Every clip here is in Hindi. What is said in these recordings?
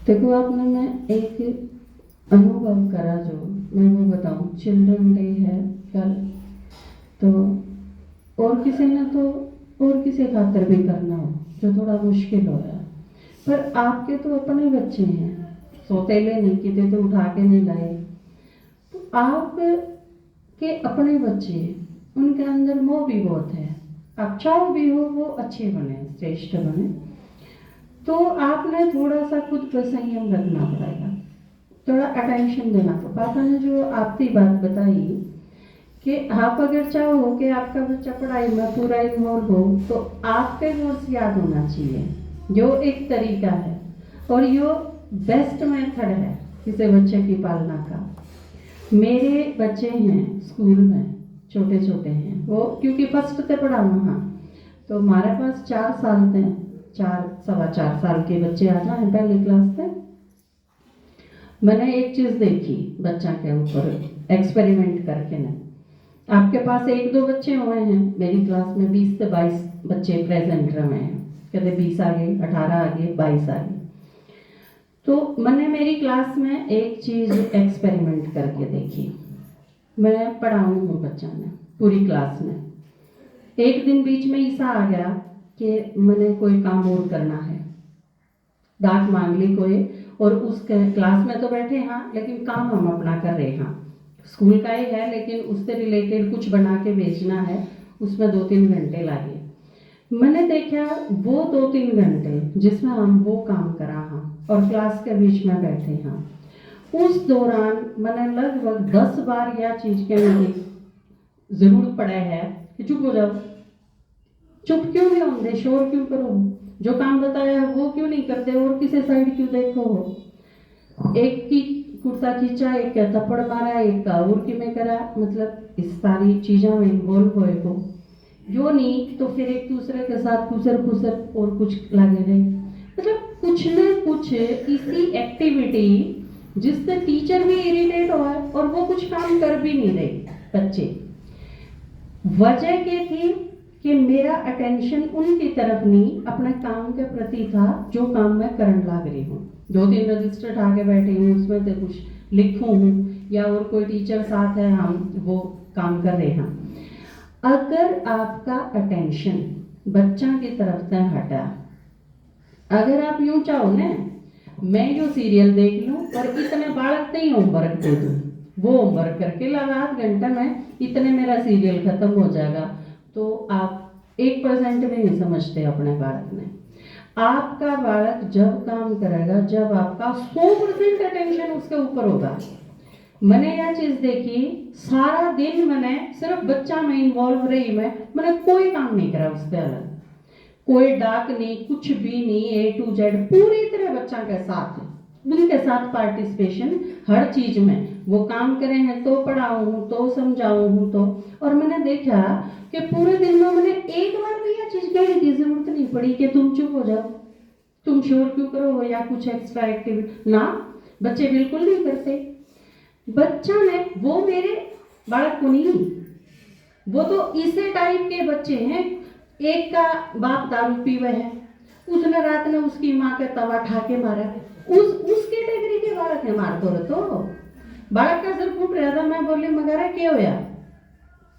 देखो आपने, मैं एक अनुभव करा जो मैं वो बताऊं। चिल्ड्रन डे है कल, तो और किसी ने तो और किसी खातर भी करना हो जो थोड़ा मुश्किल हो रहा है, पर आपके तो अपने बच्चे हैं, सौतेले नहीं किते तो उठा के नहीं लाए। तो आप के अपने बच्चे, उनके अंदर मोह भी बहुत है। आप चाहो भी हो वो अच्छे बने, श्रेष्ठ बने, तो आपने थोड़ा सा खुद पर संयम रखना पड़ेगा, थोड़ा अटेंशन देना पड़ेगा। पापा ने जो आपकी बात बताई कि आप अगर चाहो कि आपका बच्चा पढ़ाई में पूरा इन्वॉल्व हो, तो आपके कोर्स याद होना चाहिए, जो एक तरीका है और यो बेस्ट मेथड है किसी बच्चे की पालना का। मेरे बच्चे हैं स्कूल में, छोटे छोटे हैं वो, क्योंकि फर्स्ट से पढ़ाऊँ। हाँ, तो हमारे पास 4 साल थे, 4 सवा 4 साल के बच्चे आ जाए पहली क्लास से। मैंने एक चीज़ देखी बच्चा के ऊपर एक्सपेरिमेंट करके ना, आपके पास 1-2 बच्चे हुए हैं, मेरी क्लास में 20 से 22 बच्चे प्रेजेंट रहे हैं, कहते 20 आ गए, 18 आ गए, 22 आ गए। तो मैंने मेरी क्लास में एक चीज़ एक्सपेरिमेंट करके देखी। मैं पढ़ाऊँ हूँ बच्चा ने पूरी क्लास में, एक दिन बीच में ऐसा आ गया कि मैंने कोई काम और करना है, डांट मांग ली कोई, और उस क्लास में तो बैठे हाँ, लेकिन काम हम अपना कर रहे हाँ, स्कूल का ही है लेकिन उससे रिलेटेड कुछ बना के भेजना है, उसमें 2-3 घंटे लगे। मैंने देखा वो 2-3 घंटे जिसमें हम वो काम करा हाँ और क्लास के बीच में बैठे हाँ, उस दौरान मैंने लगभग 10 बार यह चीज़ कहने की जरूरत पड़े है कि चुप हो जाओ, चुप क्यों नहीं होंगे, शोर क्यों करो, जो काम बताया है वो क्यों नहीं करते, और किसी साइड क्यों देखो हो। एक की कुर्ता खींचा, एक का थप्पड़ मारा, एक का और की में करा, मतलब इस सारी चीज़ों में इन्वॉल्व होए को जो नहीं, तो फिर एक दूसरे के साथ खुसर खुसर और कुछ लगे रहे, मतलब कुछ न कुछ इसी एक्टिविटी जिससे टीचर भी इरिटेट हुआ और वो कुछ काम कर भी नहीं रहे बच्चे। वजह क्या थी कि मेरा अटेंशन उनकी तरफ नहीं, अपने काम के प्रति था, जो काम मैं करने लग रही हूँ। 2-3 रजिस्टर उठा के बैठी हूँ, उसमें से कुछ लिखूँ हूँ, या और कोई टीचर साथ है, हम वो काम कर रहे हैं। अगर आपका अटेंशन बच्चा की तरफ से हटा, अगर आप यूं चाहो ना, मैं जो सीरियल देख लूं और इतने बालक नहीं होमवर्क दे दूं, वो होमवर्क करके लगा आध घंटा में इतने मेरा सीरियल खत्म हो जाएगा, तो आप 1% भी नहीं समझते अपने बालक में। आपका बालक जब काम करेगा जब आपका 100% अटेंशन उसके ऊपर होगा। मैंने यह चीज देखी, सारा दिन मैंने सिर्फ बच्चा में इन्वॉल्व रही, मैंने कोई काम नहीं करा उससे अलग, कोई डाक नहीं, कुछ भी नहीं, A to Z पूरी तरह बच्चा के साथ, उनके साथ पार्टिसिपेशन हर चीज में। वो काम करे हैं तो पढ़ाऊँ हूँ, तो समझाऊँ हूँ, तो और मैंने देखा कि पूरे दिन में मैंने एक बार भी यह चीज कहने की जरूरत नहीं पड़ी कि तुम चुप हो जाओ, तुम शोर क्यों करो हो, या कुछ एक्स्ट्रा एक्टिविटी ना, बच्चे बिल्कुल नहीं करते। बच्चा ने वो मेरे बालक को नहीं, वो तो इसे टाइप के बच्चे हैं। एक का बाप दारू पीवे है, उसने रात में उसकी माँ के तवा ठाके मारा, उस कैटेगरी के बालक है मार तो बालक का सिर फूट रहा था। मैं बोली मगर क्या होया,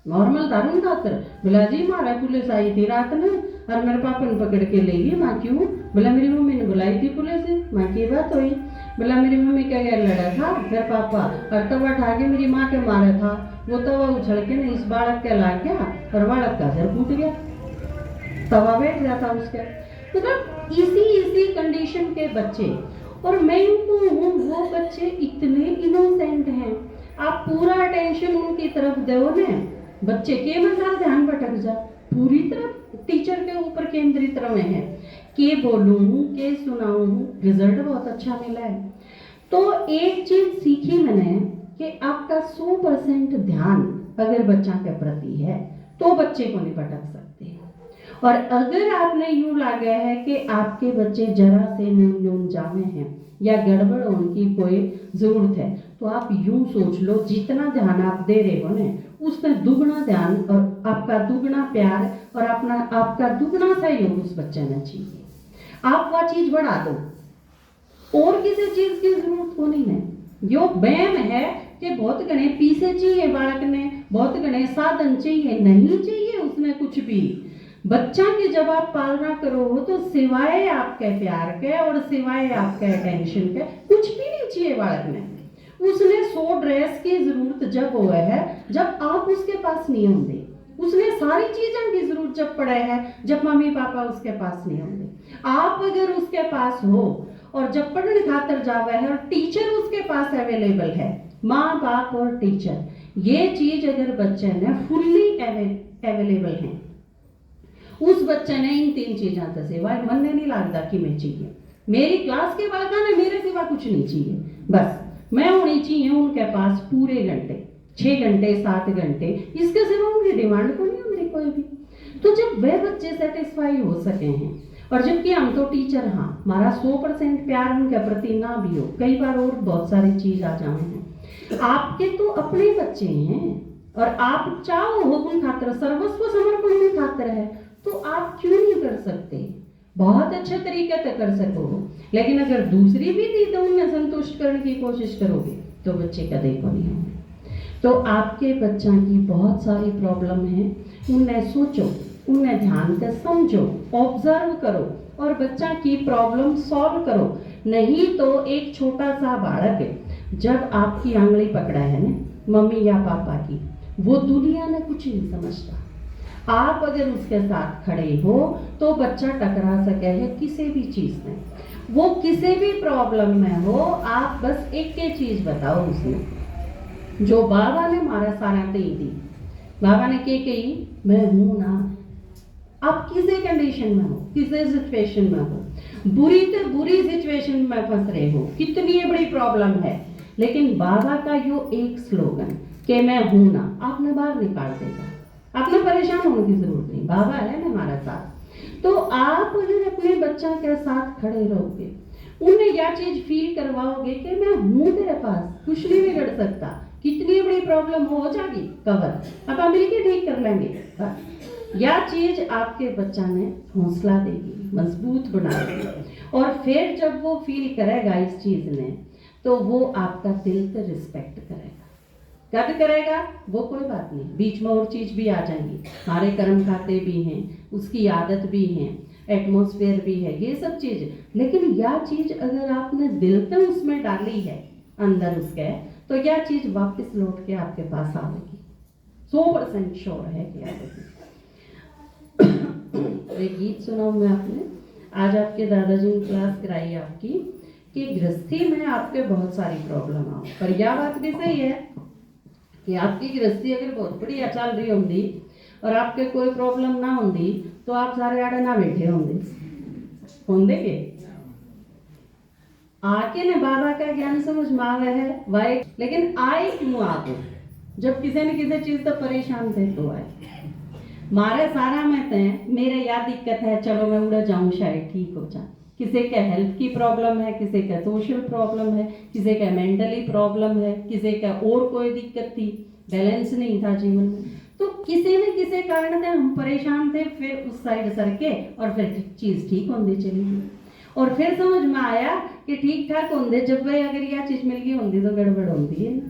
नॉर्मल दारू खाकर, बोला जी मारा पुलिस आई थी रात में और मेरे पापा ने पकड़ के ले गई। माँ क्यों, बोला मेरी मम्मी ने बुलाई थी पुलिस। माँ की बात हुई, बोला मेरी मम्मी का गैर लड़ा था मेरे पापा और तवा उठा के मेरी माँ के मारा था, वो तवा उछल के इस बालक के ला गया और बालक का सिर फूट गया, तवा बैठ जाता उसके। मतलब इसी कंडीशन के बच्चे, और मैं हूँ वो बच्चे इतने इनोसेंट हैं, आप पूरा अटेंशन उनकी तरफ दो ना, बच्चे के मजाल ध्यान भटक जा, पूरी तरह टीचर के ऊपर केंद्रित रहे हैं, के बोलूँ के सुनाऊँ, रिजल्ट बहुत अच्छा मिला है। तो एक चीज सीखी मैंने कि आपका 100% ध्यान अगर बच्चा के प्रति है तो बच्चे को नहीं भटक सकते। और अगर आपने यूं लगा है कि आपके बच्चे जरा से न्यून जामे हैं या गड़बड़ उनकी कोई जरूरत है, तो आप यूं सोच लो जितना ध्यान आप दे रहे हो ना, उसमें दुगना ध्यान और आपका दुगना प्यार और आपका दुगना सहयोग उस बच्चे में चाहिए। आप वह चीज बढ़ा दो, और किसी चीज की जरूरत होनी नहीं। यो वहम है कि बहुत घने पीसे चाहिए बालक ने, बहुत घने साधन चाहिए, नहीं चाहिए उसने कुछ भी। बच्चा की जब आप पालना करो तो सिवाय आपके प्यार के और सिवाय आपके अटेंशन के कुछ भी नहीं चाहिए बालक ने। उसने 100 ड्रेस की जरूरत जब हुआ है जब आप उसके पास नहीं होंगे। उसने सारी चीजों की जरूरत जब पड़े है जब मम्मी पापा उसके पास नहीं होंगे। आप अगर उसके पास हो और जब पढ़ने खातर जावे है और टीचर उसके पास अवेलेबल है, माँ बाप और टीचर, ये चीज अगर बच्चे ने फुल्ली अवेलेबल है, उस बच्चे ने इन 3 चीजों से सिवाय मन ने नहीं लगता कि मैं चाहिए। मेरी क्लास के बालक ने मेरे सिवा कुछ नहीं चाहिए, बस मैं होनी चाहिए उनके पास पूरे घंटे, 6 घंटे 7 घंटे, इसके सिवा उनकी डिमांड को नहीं होती कोई भी। तो जब वे बच्चे सेटिस्फाई हो सके हैं, और जबकि हम तो टीचर, हाँ हमारा 100% प्यार उनके प्रति ना भी हो, कई बार और बहुत सारी चीज आ जाए हैं, आपके तो अपने बच्चे हैं और आप चाहो हो उन खातर सर्वस्व समर्पण उन खातर है, तो आप क्यों नहीं कर सकते? बहुत अच्छे तरीके से कर सको। लेकिन अगर दूसरी भी दी तो उन्हें संतुष्ट करने की कोशिश करोगे तो बच्चे कदे को नहीं होंगे। तो आपके बच्चा की बहुत सारी प्रॉब्लम है, उन्हें सोचो, उन्हें ध्यान से समझो, ऑब्जर्व करो और बच्चा की प्रॉब्लम सॉल्व करो। नहीं तो एक छोटा सा बालक है जब आपकी आंगली पकड़ा है ना मम्मी या पापा की, वो दुनिया में कुछ नहीं समझता। आप अगर उसके साथ खड़े हो तो बच्चा टकरा सके है किसी भी चीज में, वो किसी भी प्रॉब्लम में हो, आप बस एक ही चीज बताओ उसने, जो बाबा ने मारा सारा दे दी। बाबा ने क्या कही, मैं हूं ना। आप किसी कंडीशन में हो, किसी सिचुएशन में हो, बुरी से बुरी सिचुएशन में फंस रहे हो, कितनी बड़ी प्रॉब्लम है, लेकिन बाबा का यो एक स्लोगन कि मैं हूं ना, आपने बाहर निकाल देगा। आपने परेशान होने की जरूरत नहीं, बाबा है ना हमारा साथ। तो आप अगर अपने बच्चा के साथ खड़े रहोगे, उन्हें यह चीज फील करवाओगे कि मैं हूं तेरे पास, कुछ नहीं बिगड़ सकता, कितनी बड़ी प्रॉब्लम हो जाएगी कवर, अब हम मिलकर ठीक कर लेंगे। यह चीज आपके बच्चा ने हौसला देगी, मजबूत बनाएगी, और फिर जब वो फील करेगा इस चीज ने, तो वो आपका दिल से रिस्पेक्ट करेगा। कब करेगा वो कोई बात नहीं, बीच में और चीज भी आ जाएंगी, हमारे कर्म खाते भी हैं, उसकी आदत भी है, एटमॉस्फेयर भी है, ये सब चीज। लेकिन यह चीज अगर आपने दिल से उसमें डाली है अंदर उसके, तो यह चीज वापस लौट के आपके पास आएगी, 100% श्योर है कि आएगी। एक गीत सुनाऊं मैं आपने, आज आपके दादाजी ने क्लास कराई आपकी कि गृहस्थी में आपके बहुत सारी प्रॉब्लम आओ, पर यह बात भी सही है कि आपकी गृहस्थी अगर बहुत बढ़िया चल रही होंगी और आपके कोई प्रॉब्लम ना होंगी तो आप सारे आड़े ना बैठे होंगे के आके ने बाबा का ज्ञान समझ में आवे है वाई। लेकिन आए क्यों आपको, जब किसी न किसी चीज तो परेशान थे तो आए। मारे सारा में थे मेरे या दिक्कत है, चलो मैं उड़ जाऊं शायद ठीक हो जाए। किसी का हेल्थ की प्रॉब्लम है, किसी का सोशल प्रॉब्लम है, किसी का मेंटली प्रॉब्लम है, किसी का और कोई दिक्कत थी, बैलेंस नहीं था जीवन में, तो किसी न किसी कारण से हम परेशान थे। फिर उस साइड सरके और फिर चीज ठीक होती चली गई, और फिर समझ में आया कि ठीक ठाक होंगे जब भाई अगर यह चीज मिल गई होती तो गड़बड़ होती है ना।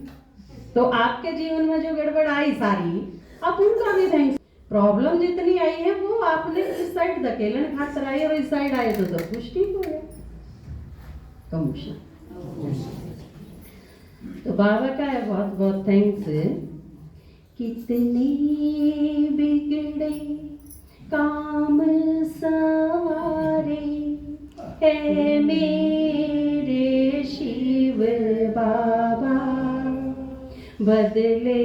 तो आपके जीवन में जो गड़बड़ आई सारी, आप उनका भी थैंक्स। प्रॉब्लम जितनी आई है वो आपने इस साइड धकेलन खातर आई, और इस साइड आए तो सब कुछ ठीक हो गया। तो बाबा का है बहुत बहुत थैंक्स। कितने बिगड़े काम सवारे है मेरे शिव बाबा, बदले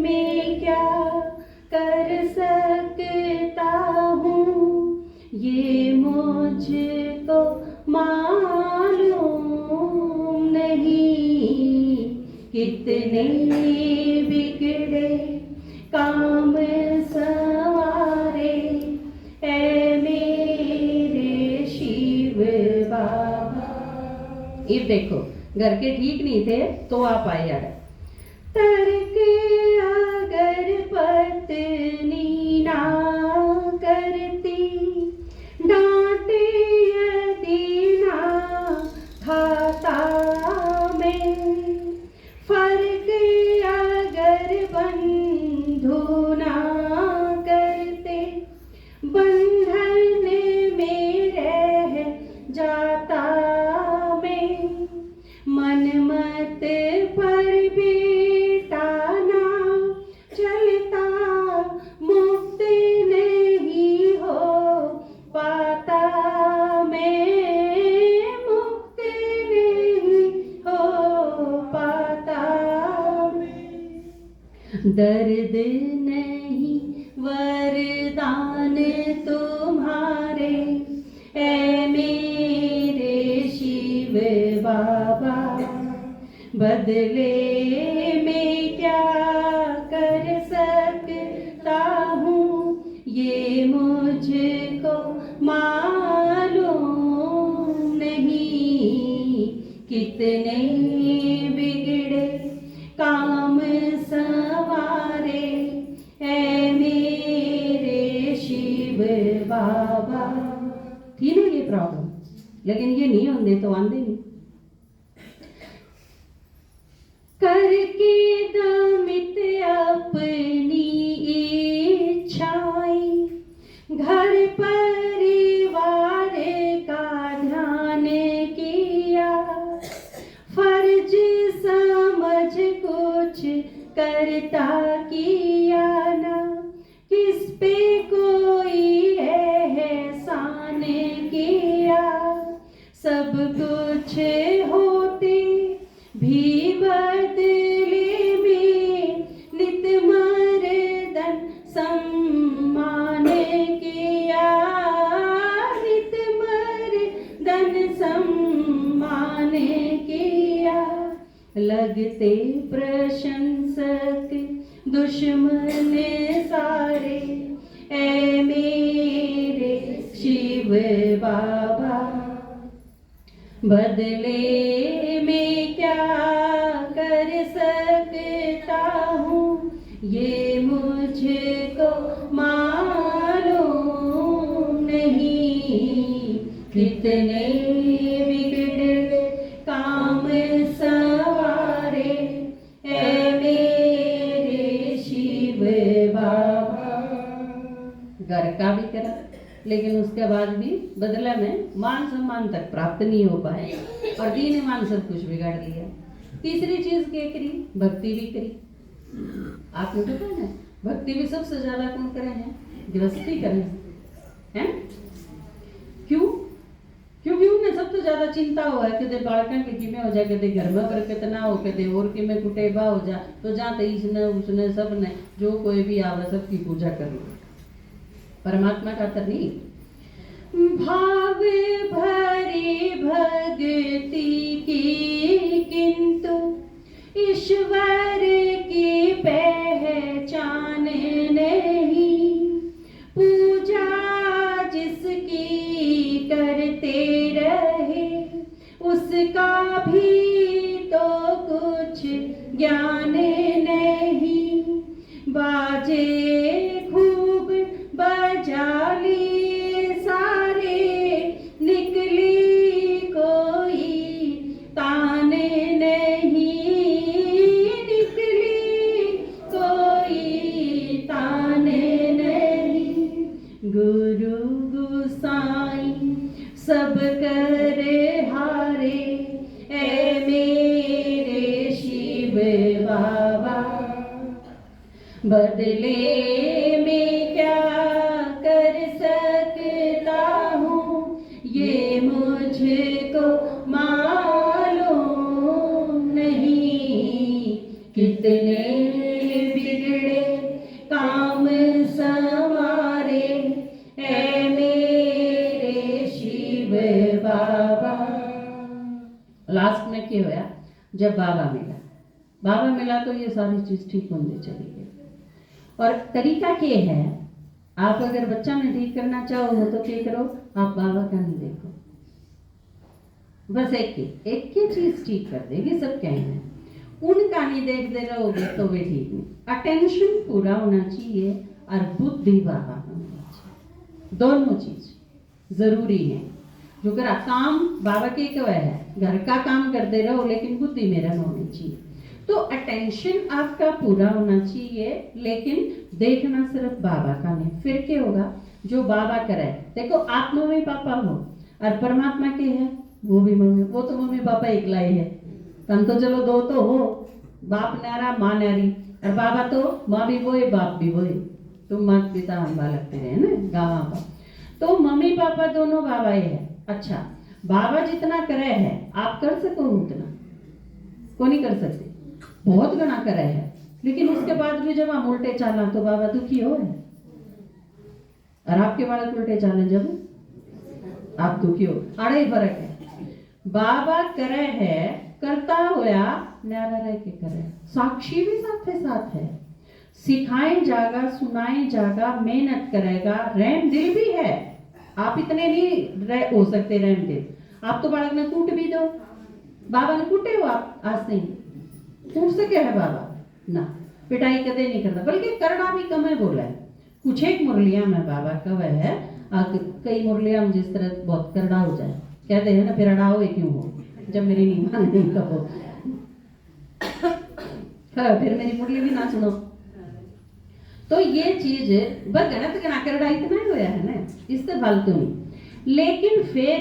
में क्या कर सकता हूँ ये मुझको मालूम नहीं। कितने बिगड़े काम सवारे है मेरे शिव बाबा। ये देखो घर के ठीक नहीं थे तो आप आए यार। तर्क अगर पत्नी ना करती, डांटे यदि ना दर्द नहीं वरदान तुम्हारे, ऐ मेरे शिव बाबा। बदले में क्या कर सकता हूँ ये मुझको मालूम नहीं। कितने बिगड़े काम सवारे, ऐ मेरे शिव बाबा। थी ना ये प्रॉब्लम, लेकिन ये नहीं होंगे तो आंदे नहीं। करके दमित अपनी इच्छाएं, घर परिवार का ध्यान किया, फर्ज समझ कुछ करता किया ना, किस पे कोई एहसान किया। सब कुछ होते भी बदले में नित मर्दन सम्मान किया, नित मर्दन सम्मान किया। लगते प्रशंसक दुश्मन सारे, ऐ मेरे शिव बाबा। बदले में क्या कर सकता हूँ ये मुझको मालूम नहीं। कितने बिगड़े काम सवारे, ऐ मेरे शिव बाबा। घर का भी करा, लेकिन उसके बाद भी बदला में मान सम्मान तक प्राप्त नहीं हो पाए, और दीन मान सब कुछ बिगाड़ दिया। तीसरी चीज क्या करी? भक्ति भी करी। आपने तो कहा ना, भक्ति भी सबसे ज्यादा कौन करे हैं? गृहस्थी करे हैं। क्यों? क्योंकि उन्हें सबसे ज्यादा चिंता हुआ है कि बालकन के किमें हो जाए, कहते घर में बरकत ना हो, कहते और किमें कुटेबा हो जा, तो जाते इसने उसने सबने जो कोई भी आवे सबकी पूजा कर लो, परमात्मा का तर नहीं। भाव भरी भक्ति की किंतु ईश्वर की पहचान नहीं। पूजा जिसकी करते रहे उसका भी तो कुछ ज्ञान नहीं। बाजे खूब बजा लिए सारे, निकली कोई तान नहीं, निकली कोई तान नहीं। गुरु गुसाई सब कर हारे, ऐ मेरे शिव बाबा। बदले में क्या कर सकता हूँ ये मुझको मालूम नहीं। कितने बिगड़े काम संवारे, ऐ मेरे शिव बाबा। लास्ट में क्या होया? जब बाबा मिला तो ये सारी चीज ठीक होने चली गई। और तरीका क्या है? आप अगर बच्चा में ठीक करना चाहो तो क्या करो? आप बाबा का नहीं देखो, बस एक ही चीज ठीक कर देगी, सब कहेंगे। उनका नहीं देखते रहोगे तो वे ठीक नहीं। अटेंशन पूरा होना चाहिए और बुद्धि बाबा का होना चाहिए। दोनों चीज जरूरी है। जो कर काम बाबा के क्या है, घर का काम करते रहो लेकिन बुद्धि मेरा होनी चाहिए। तो अटेंशन आपका पूरा होना चाहिए, लेकिन देखना सिर्फ बाबा का नहीं। फिर क्या होगा? जो बाबा करे, देखो आप मम्मी पापा हो और परमात्मा के है वो भी मम्मी, वो तो मम्मी पापा एकला ही है। तुम तो चलो दो तो हो, बाप नारा माँ नारी, और बाबा तो माँ भी वो है बाप भी वो है। तुम माता पिता हम बालक तेरे है ना गाँव का, तो मम्मी पापा दोनों बाबा ही है। अच्छा, बाबा जितना करे है आप कर सको उतना को नहीं कर सकते, बहुत गणा करे है। लेकिन उसके बाद भी जब हम उल्टे चाला तो बाबा दुखी हो है, और आपके बालक उल्टे चाले जब आप दुखी हो, आड़े ही फर्क है। बाबा करे है करता होया न्यारा रह के करे, साक्षी भी साथे साथ है, सिखाए जागा सुनाए जागा, मेहनत करेगा, रहम दिल भी है। आप इतने नहीं हो सकते रहम दिल, आप तो बालक ने कूट भी दो, बाबा ने कूटे हो आप आज नहीं कूट सके है बाबा ना, पिटाई कदे नहीं करता, बल्कि करना भी कम है बोला है। कुछ एक मुरलिया में बाबा कव है, कई मुरलिया में जिस तरह बहुत करड़ा हो जाए, कहते हैं ना फिर अड़ाओ क्यों हो, जब मेरी नहीं माननी कहो फिर मेरी मुरली भी ना सुनो। तो ये चीज गलत गना करड़ा इतना ही होया है ना, इससे फालतू नहीं। लेकिन फिर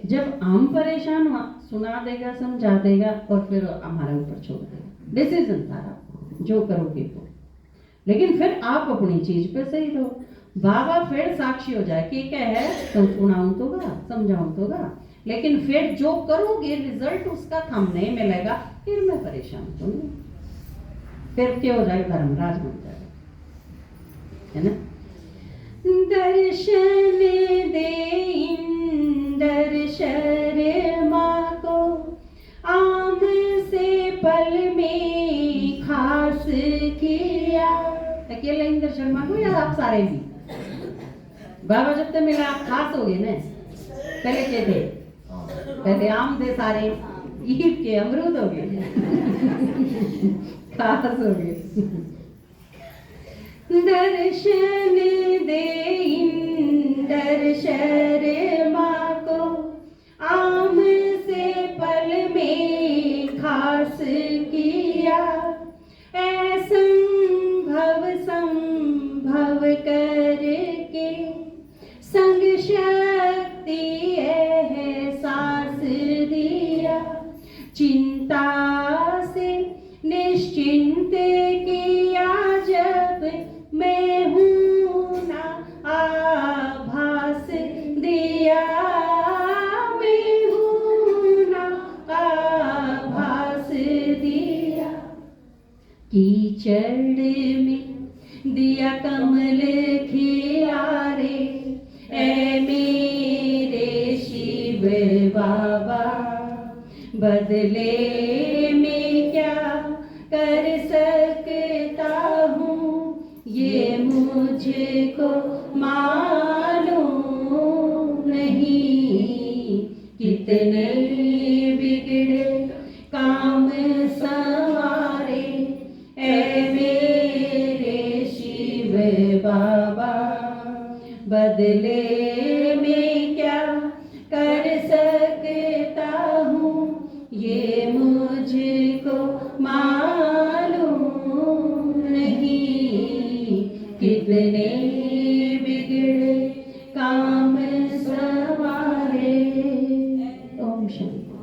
जब हम परेशान हुआ सुना देगा समझा देगा और फिर हमारे ऊपर छोड़ देगा, डिसीजन सारा जो करोगे तो। लेकिन फिर आप अपनी चीज पे सही रहो, बाबा फिर साक्षी हो जाए कि क्या है तो सुनाऊं तो गा समझाऊं तो गा, लेकिन फिर जो करोगे रिजल्ट उसका थम नहीं मिलेगा, फिर मैं परेशान तो नहीं, फिर क्या हो जाएगा धर्मराज बन जाएगा, है ना। दर्शन दे इंदर शर्मा को, आम से पल में खास किया। अकेले इंदर शर्मा को या आप सारे भी? बाबा जब तक मिला आप खास हो गए ना, पहले क्या थे, पहले आम थे सारे, ईद के अमरूद हो गए खास हो गए। दर्शन दे इंदर शर्मा को, आम से पल में खास किया। संभव करके संग शक्ति एहसास दिया। चिंता से निश्चिंत किया जब मैं हूं ना आभास दिया। मैं हूं ना आभास दिया। कीचड़ में दिया कमल खिला रे, ऐ मेरे शिव बाबा। बदले में क्या कर सकता हूँ ये मुझको मालूम नहीं। कितने बिगड़े काम संवारे, ऐ मेरे शिव बाबा। बदले में क्या कर सकता हूँ ये मुझको मालूम नहीं। कितने बिगड़े काम संवारे। ओम शांति।